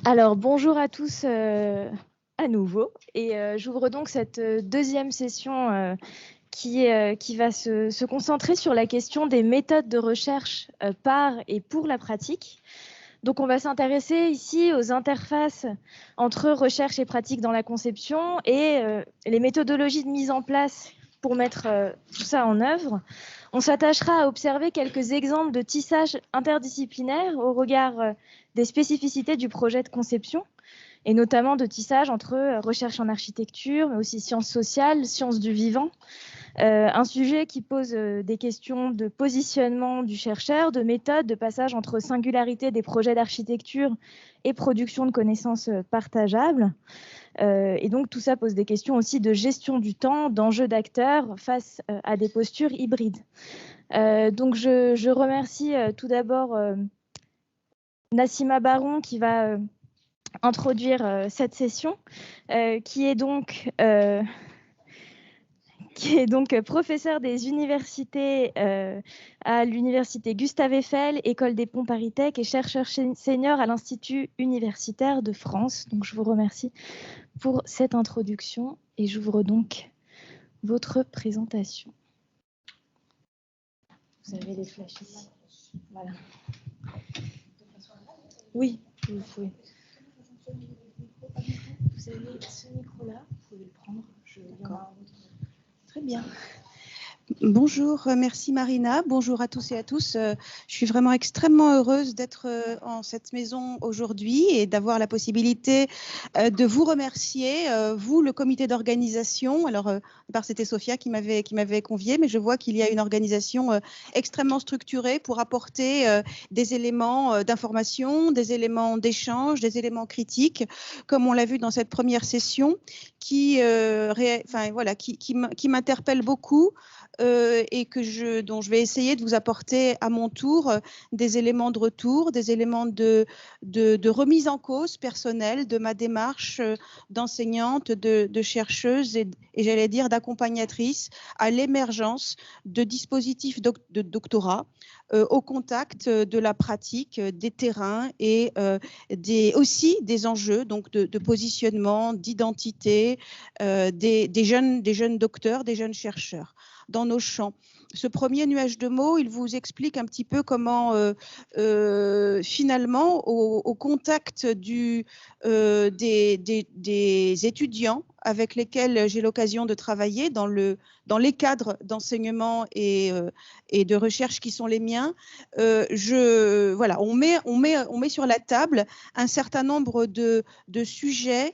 Alors, bonjour à tous à nouveau. Et j'ouvre donc cette deuxième session qui va se concentrer sur la question des méthodes de recherche par et pour la pratique. Donc, on va s'intéresser ici aux interfaces entre recherche et pratique dans la conception et les méthodologies de mise en place pour mettre tout ça en œuvre. On s'attachera à observer quelques exemples de tissage interdisciplinaire au regard des spécificités du projet de conception, et notamment de tissage entre recherche en architecture, mais aussi sciences sociales, sciences du vivant. Un sujet qui pose des questions de positionnement du chercheur, de méthode, de passage entre singularité des projets d'architecture et production de connaissances partageables. Et donc tout ça pose des questions aussi de gestion du temps, d'enjeux d'acteurs face à des postures hybrides. Donc je remercie tout d'abord Nassima Baron qui va introduire cette session, qui est donc professeur des universités à l'université Gustave Eiffel, École des Ponts Paris Tech, et chercheur senior à l'Institut universitaire de France. Donc je vous remercie pour cette introduction et j'ouvre donc votre présentation. Vous avez les flashs ici. Voilà. Oui, vous pouvez. Vous avez ce micro-là, vous pouvez le prendre. D'accord. Très bien. Bonjour, merci Marina. Bonjour à tous et à tous. Je suis vraiment extrêmement heureuse d'être en cette maison aujourd'hui et d'avoir la possibilité de vous remercier, vous, le comité d'organisation. Alors, c'était Sophia qui m'avait conviée, mais je vois qu'il y a une organisation extrêmement structurée pour apporter des éléments d'information, des éléments d'échange, des éléments critiques, comme on l'a vu dans cette première session, qui m'interpelle beaucoup. Et dont je vais essayer de vous apporter à mon tour des éléments de retour, des éléments de remise en cause personnelle de ma démarche d'enseignante, de chercheuse et j'allais dire d'accompagnatrice à l'émergence de dispositifs de doctorat au contact de la pratique, des terrains et aussi des enjeux donc de positionnement, d'identité des jeunes docteurs, des jeunes chercheurs dans nos champs. Ce premier nuage de mots, il vous explique un petit peu comment finalement au contact des étudiants avec lesquels j'ai l'occasion de travailler dans les cadres d'enseignement et de recherche qui sont les miens, on met sur la table un certain nombre de sujets,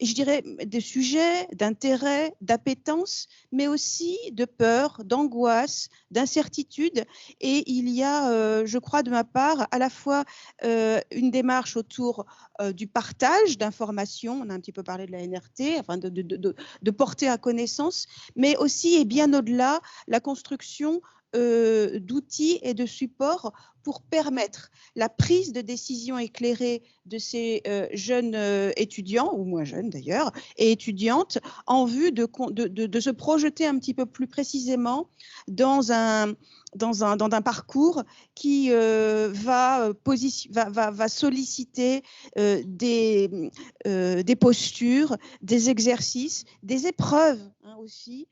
je dirais des sujets d'intérêt, d'appétence, mais aussi de peur, d'angoisse, d'incertitude. Et il y a, je crois de ma part, à la fois une démarche autour du partage d'informations, on a un petit peu parlé de la NRT, enfin de porter à connaissance, mais aussi et bien au-delà, la construction d'outils et de supports pour permettre la prise de décision éclairée de ces jeunes étudiants, ou moins jeunes d'ailleurs, et étudiantes, en vue de se projeter un petit peu plus précisément dans un parcours qui va solliciter des postures, des exercices, des épreuves aussi,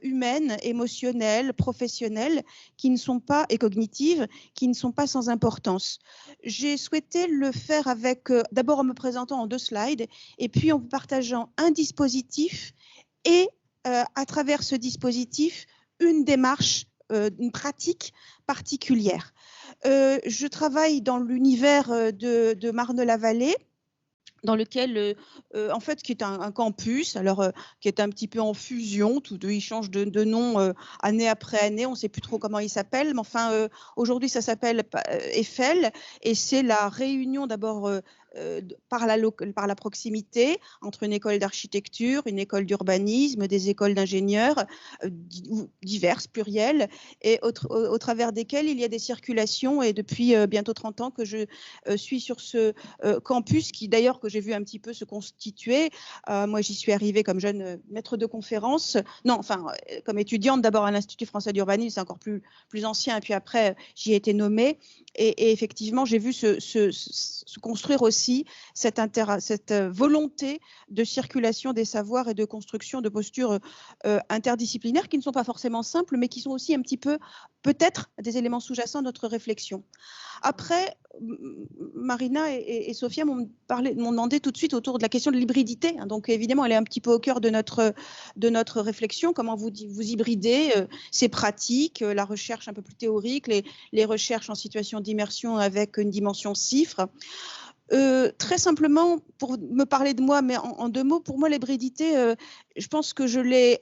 humaines, émotionnelles, professionnelles, qui ne sont pas, et cognitives, qui ne sont pas sans importance. J'ai souhaité le faire avec, d'abord en me présentant en 2 slides, et puis en partageant un dispositif et à travers ce dispositif, une démarche, une pratique particulière. Je travaille dans l'univers de Marne-la-Vallée, dans lequel, en fait, qui est un campus, alors qui est un petit peu en fusion, il change de nom année après année, on ne sait plus trop comment il s'appelle, mais enfin, aujourd'hui, ça s'appelle Eiffel, et c'est la réunion d'abord par la proximité entre une école d'architecture, une école d'urbanisme, des écoles d'ingénieurs diverses, plurielles, et au travers desquelles il y a des circulations, et depuis bientôt 30 ans que je suis sur ce campus qui d'ailleurs que j'ai vu un petit peu se constituer. Moi j'y suis arrivée comme jeune maître de conférence, comme étudiante d'abord à l'Institut français d'urbanisme, c'est encore plus ancien, et puis après j'y ai été nommée, et effectivement j'ai vu se construire aussi aussi cette volonté de circulation des savoirs et de construction de postures interdisciplinaires qui ne sont pas forcément simples, mais qui sont aussi un petit peu, peut-être, des éléments sous-jacents de notre réflexion. Après, Marina et Sophia m'ont demandé tout de suite autour de la question de l'hybridité. Donc évidemment, elle est un petit peu au cœur de notre réflexion. Comment vous hybridez ces pratiques, la recherche un peu plus théorique, les recherches en situation d'immersion avec une dimension cifre. Très simplement, pour me parler de moi, mais en 2 mots, pour moi, l'hybridité, je pense que je l'ai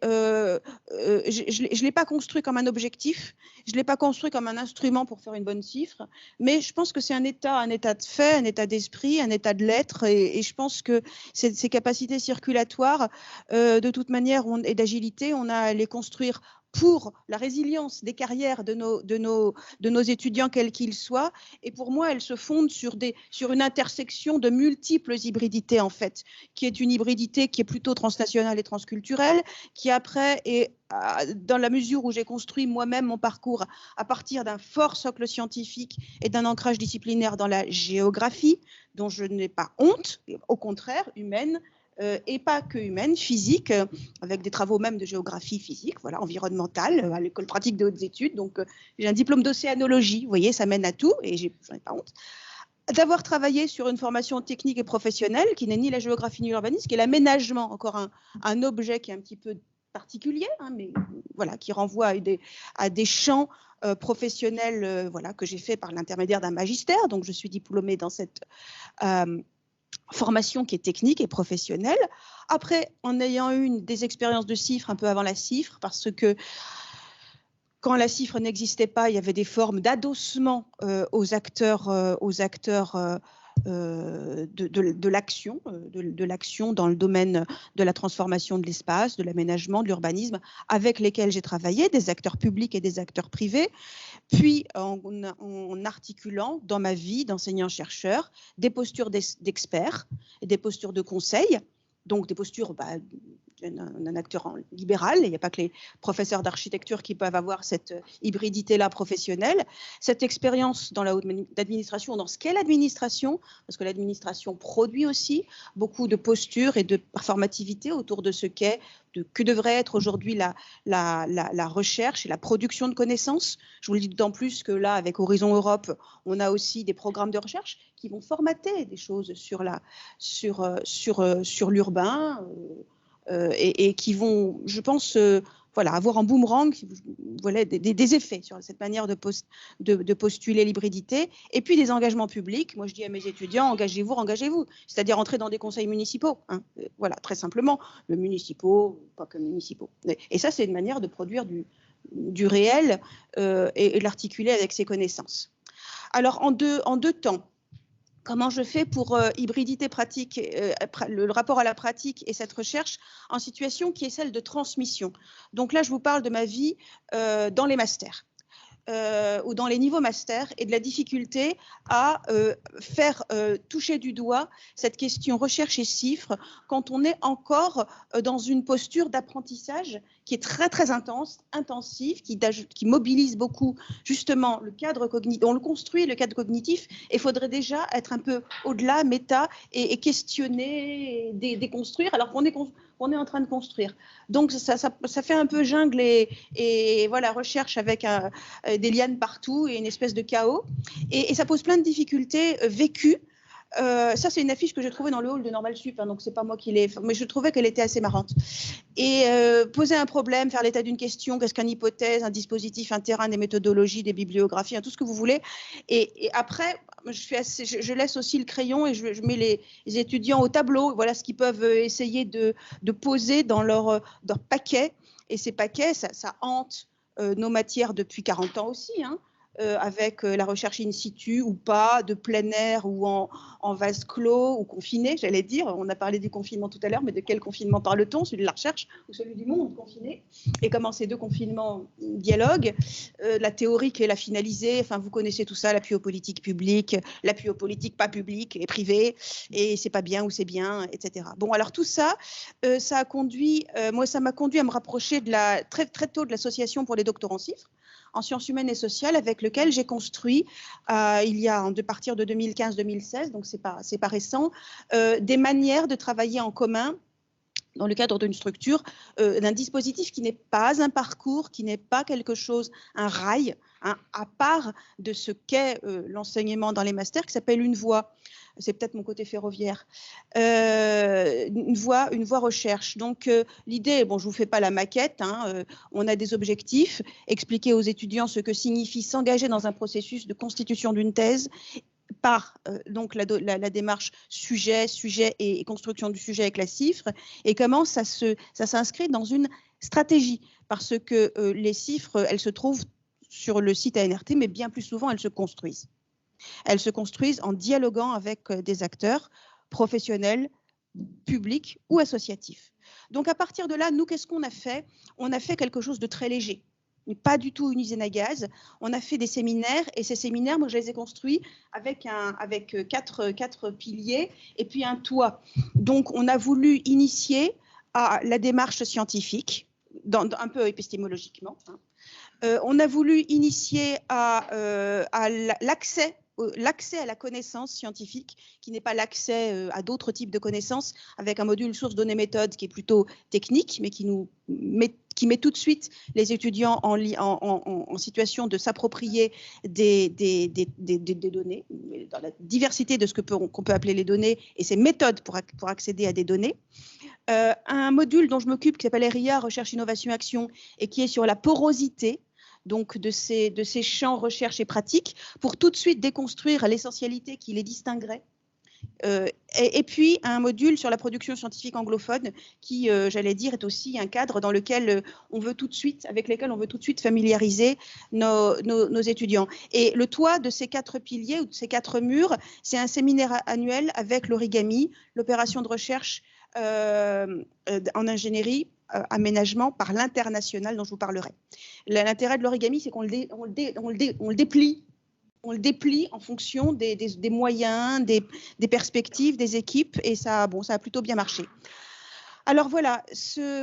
pas construit comme un objectif, je l'ai pas construit comme un instrument pour faire une bonne cifre, mais je pense que c'est un état de fait, un état d'esprit, un état de l'être, et je pense que ces capacités circulatoires, de toute manière, et d'agilité, on a à les construire pour la résilience des carrières de nos étudiants, quels qu'ils soient. Et pour moi, elle se fonde sur une intersection de multiples hybridités, en fait, qui est une hybridité qui est plutôt transnationale et transculturelle, qui après est, dans la mesure où j'ai construit moi-même mon parcours à partir d'un fort socle scientifique et d'un ancrage disciplinaire dans la géographie, dont je n'ai pas honte, au contraire, humaine, et pas que humaine, physique, avec des travaux même de géographie physique, voilà, environnementale, à l'école pratique des hautes études. Donc, j'ai un diplôme d'océanologie, vous voyez, ça mène à tout, et j'en ai pas honte. D'avoir travaillé sur une formation technique et professionnelle, qui n'est ni la géographie ni l'urbanisme, qui est l'aménagement, encore un objet qui est un petit peu particulier, hein, mais voilà, qui renvoie à des champs professionnels, voilà, que j'ai fait par l'intermédiaire d'un magistère. Donc, je suis diplômée dans cette formation qui est technique et professionnelle. Après, en ayant eu des expériences de cifre un peu avant la cifre, parce que quand la cifre n'existait pas, il y avait des formes d'adossement aux acteurs de l'action dans le domaine de la transformation de l'espace, de l'aménagement, de l'urbanisme, avec lesquels j'ai travaillé, des acteurs publics et des acteurs privés, puis en articulant dans ma vie d'enseignant-chercheur des postures d'experts et des postures de conseil, donc des postures d'un acteur libéral. Il n'y a pas que les professeurs d'architecture qui peuvent avoir cette hybridité-là professionnelle. Cette expérience dans la haute administration, dans ce qu'est l'administration, parce que l'administration produit aussi beaucoup de postures et de performativité autour de ce qu'est, que devrait être aujourd'hui la recherche et la production de connaissances. Je vous le dis d'autant plus que là, avec Horizon Europe, on a aussi des programmes de recherche qui vont formater des choses sur l'urbain, et qui vont, je pense, voilà, avoir un boomerang, voilà, des effets sur cette manière de postuler l'hybridité. Et puis des engagements publics. Moi, je dis à mes étudiants, engagez-vous. C'est-à-dire entrer dans des conseils municipaux. Hein. Voilà, très simplement. Municipaux, pas que municipaux. Et ça, c'est une manière de produire du réel et de l'articuler avec ses connaissances. Alors, en deux temps. Comment je fais pour hybridité pratique, le rapport à la pratique et cette recherche en situation qui est celle de transmission. Donc là, je vous parle de ma vie dans les masters. Ou dans les niveaux master, et de la difficulté à faire toucher du doigt cette question recherche et chiffres quand on est encore dans une posture d'apprentissage qui est très très intensive, qui mobilise beaucoup justement le cadre cognitif. On le construit, le cadre cognitif, et il faudrait déjà être un peu au-delà, méta, et questionner, déconstruire, alors qu'on est en train de construire. Donc ça fait un peu jungle et voilà, recherche avec des lianes partout et une espèce de chaos. Et ça pose plein de difficultés vécues. Ça, c'est une affiche que j'ai trouvée dans le hall de Normal Sup, hein, donc c'est pas moi qui l'ai, mais je trouvais qu'elle était assez marrante. Et poser un problème, faire l'état d'une question, qu'est-ce qu'une hypothèse, un dispositif, un terrain, des méthodologies, des bibliographies, hein, tout ce que vous voulez. Et après, je laisse aussi le crayon et je mets les étudiants au tableau. Voilà ce qu'ils peuvent essayer de poser dans leur paquet. Et ces paquets, ça hante nos matières depuis 40 ans aussi, hein. Avec la recherche in situ ou pas, de plein air ou en vase clos ou confiné, j'allais dire. On a parlé du confinement tout à l'heure, mais de quel confinement parle-t-on? Celui de la recherche ou celui du monde confiné? Et comment ces deux confinements dialoguent? La théorique et la finalisée, enfin vous connaissez tout ça, l'appui aux politiques publiques, l'appui aux politiques pas publiques et privées, et c'est pas bien ou c'est bien, etc. Bon, alors tout ça, ça m'a conduit à me rapprocher très, très tôt de l'association pour les doctorants en cifres, en sciences humaines et sociales avec lequel j'ai construit, de partir de 2015-2016, donc c'est pas récent, des manières de travailler en commun dans le cadre d'une structure, d'un dispositif qui n'est pas un parcours, qui n'est pas quelque chose, un rail, hein, à part de ce qu'est l'enseignement dans les masters, qui s'appelle une voie. C'est peut-être mon côté ferroviaire. Une voie recherche. Donc l'idée, bon, je vous fais pas la maquette, hein, on a des objectifs, expliquer aux étudiants ce que signifie s'engager dans un processus de constitution d'une thèse par donc la démarche sujet et construction du sujet avec la CIFRE, et comment ça s'inscrit dans une stratégie, parce que les CIFRE, elles se trouvent sur le site ANRT, mais bien plus souvent, elles se construisent. Elles se construisent en dialoguant avec des acteurs professionnels, publics ou associatifs. Donc à partir de là, nous, qu'est-ce qu'on a fait? On a fait quelque chose de très léger. Pas du tout une usine à gaz. On a fait des séminaires, et ces séminaires, moi, je les ai construits avec quatre piliers et puis un toit. Donc, on a voulu initier à la démarche scientifique, un peu épistémologiquement. Hein. On a voulu initier à l'accès à la connaissance scientifique, qui n'est pas l'accès à d'autres types de connaissances, avec un module source données méthode qui est plutôt technique, mais qui met tout de suite les étudiants en situation de s'approprier des données, dans la diversité de ce qu'on peut appeler les données et ces méthodes pour accéder à des données. Un module dont je m'occupe qui s'appelle RIA, Recherche, Innovation, Action, et qui est sur la porosité, donc de ces champs recherche et pratique, pour tout de suite déconstruire l'essentialité qui les distinguerait. Et puis un module sur la production scientifique anglophone qui, j'allais dire, est aussi un cadre dans lequel avec lesquels on veut tout de suite familiariser nos étudiants. Et le toit de ces 4 piliers ou de ces 4 murs, c'est un séminaire annuel avec l'origami, l'opération de recherche en ingénierie, aménagement par l'international dont je vous parlerai. L'intérêt de l'origami, c'est qu'on le déplie. On le déplie en fonction des moyens, des perspectives, des équipes, et ça a plutôt bien marché. Alors voilà,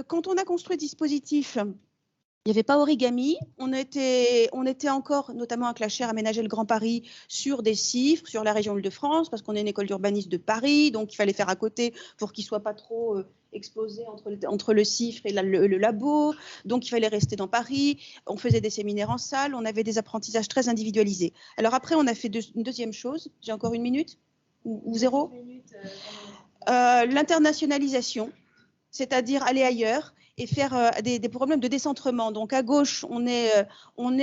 quand on a construit le dispositif, il n'y avait pas origami, on était encore, notamment avec la chaire Aménager le Grand Paris, sur des CIFRE, sur la région Île-de-France, parce qu'on est une école d'urbanisme de Paris, donc il fallait faire à côté pour qu'il ne soit pas trop explosé entre le CIFRE et le labo, donc il fallait rester dans Paris, on faisait des séminaires en salle, on avait des apprentissages très individualisés. Alors après, on a fait une deuxième chose, j'ai encore 1 minute ou 0 l'internationalisation, c'est-à-dire aller ailleurs et faire des problèmes de décentrement. Donc à gauche, on est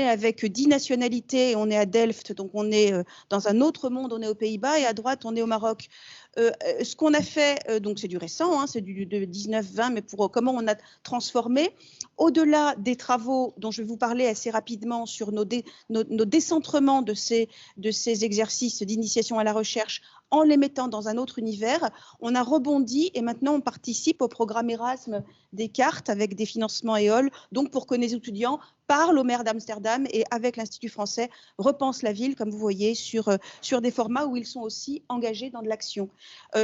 avec 10 nationalités, on est à Delft, donc on est dans un autre monde, on est aux Pays-Bas, et à droite, on est au Maroc. Ce qu'on a fait, donc c'est du récent, hein, c'est de 19-20, mais pour comment on a transformé, au-delà des travaux dont je vais vous parler assez rapidement sur nos décentrements de ces exercices d'initiation à la recherche, en les mettant dans un autre univers, on a rebondi et maintenant on participe au programme Erasme des cartes avec des financements EOL, donc pour que les étudiants parlent au maire d'Amsterdam et avec l'Institut français repensent la ville, comme vous voyez, sur des formats où ils sont aussi engagés dans de l'action.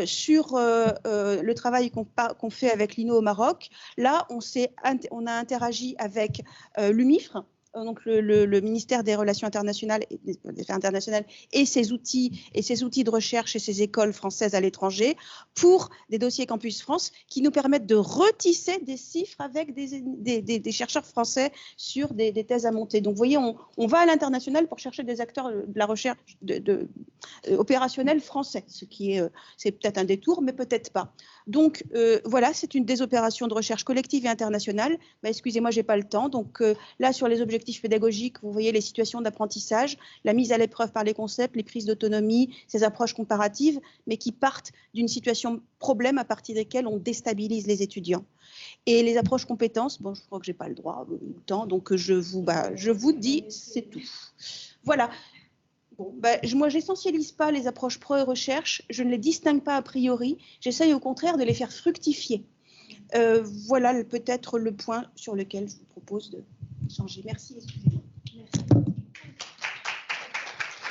Sur le travail qu'on fait avec l'INO au Maroc, là on a interagi avec l'UMIFRE, donc le ministère des Relations internationales et ses outils de recherche et ses écoles françaises à l'étranger pour des dossiers Campus France qui nous permettent de retisser des CIFRE avec des chercheurs français sur des thèses à monter. Donc vous voyez, on va à l'international pour chercher des acteurs de la recherche opérationnelle français, ce qui c'est peut-être un détour, mais peut-être pas. Donc voilà, c'est une des opérations de recherche collective et internationale. Excusez-moi, j'ai pas le temps. Donc là, sur les objectifs pédagogiques, vous voyez les situations d'apprentissage, la mise à l'épreuve par les concepts, les prises d'autonomie, ces approches comparatives, mais qui partent d'une situation problème à partir desquelles on déstabilise les étudiants. Et les approches compétences, bon, je crois que j'ai pas le temps, donc je vous dis, c'est tout. Voilà. Bon, moi, j'essentialise pas les approches pro et recherche, je ne les distingue pas a priori, j'essaye au contraire de les faire fructifier. Voilà peut-être le point sur lequel je vous propose de changer. Merci, excusez-moi.